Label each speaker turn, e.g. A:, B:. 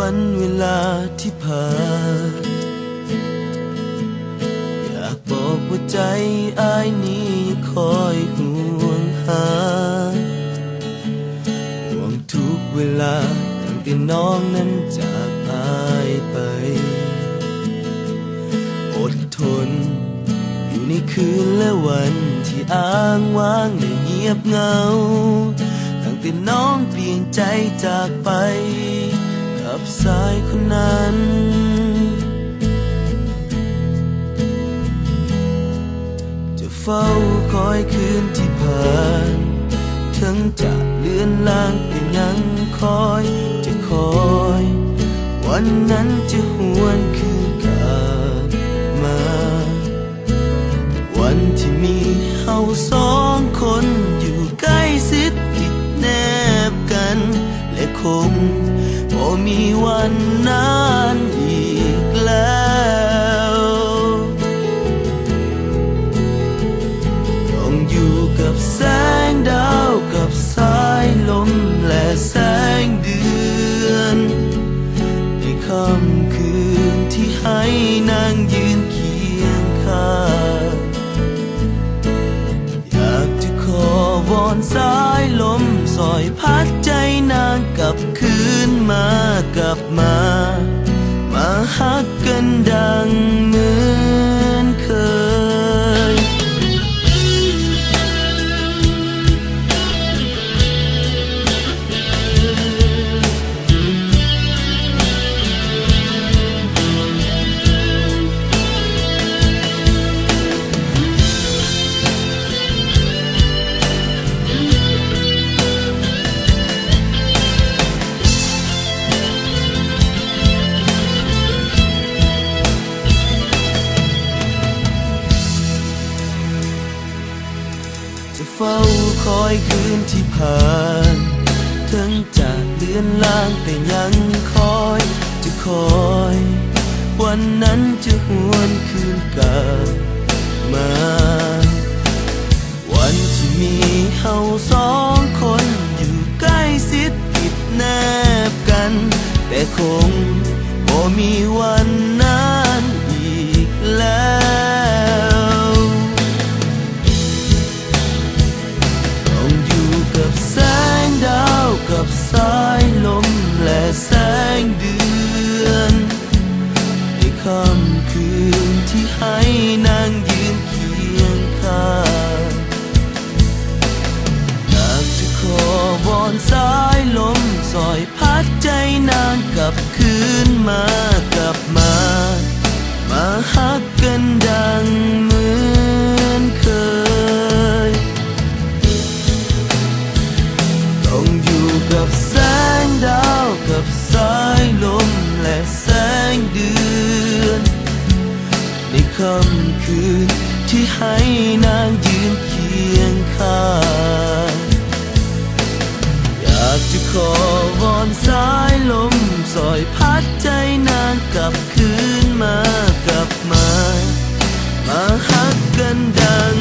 A: วันเวลาที่ผ่านอยากบอกว่าใจอ้ายนี้คอยห่วงหาห่วงทุกเวลาตั้งแต่น้องนั้นจากอ้ายไปอดทนอยู่ในคืนและวันที่อ้างว้างและเงียบเหงาตั้งแต่น้องเปลี่ยนใจจากไปกับสายคนนั้นจะเฝ้าคอยคืนที่ผ่านถึงจะเลือนลางแต่ยังคอยจะคอยวันนั้นจะหวนคืนกลับมาวันที่มีเฮาสองคนอยู่ใกล้ชิดติดแนบกันและคงบ่มีวันนั้นอีกแล้วต้องอยู่กับแสงดาวกับสายลมและแสงเดือนในค่ำคืนที่ให้นางยืนเคียงข้างอยากจะขอวอนสายลมสอยพัดใจนางกลับคืนมากลับมาฮักกันดังเหมือนเคยเฝ้าคอยคืนที่ผ่านถึงจะเลือนลางแต่ยังคอยจะคอยวันนั้นจะหวนคืนกลับมาวันที่มีเฮาสองคนอยู่ใกล้ชิดติดแนบกันแต่คงบ่มีวันนั้นอีกแล้วกับแสงดาวกับสายลมและแสงเดือนในค่ำคืนที่ให้นางยืนเคียงข้างอยากจะขอวอนสายลมสอยพัดใจนางกลับคืนมากลับมาฮักกันดังเหมือนเคยต้องอยู่กับแสงดาวกับสายลมและแสงเดือนในค่ำคืนที่ให้นางยืนเคียงข้างอยากจะขอวอนสายลมสอยพัดใจนางกลับคืนมากลับมาฮักกันดัง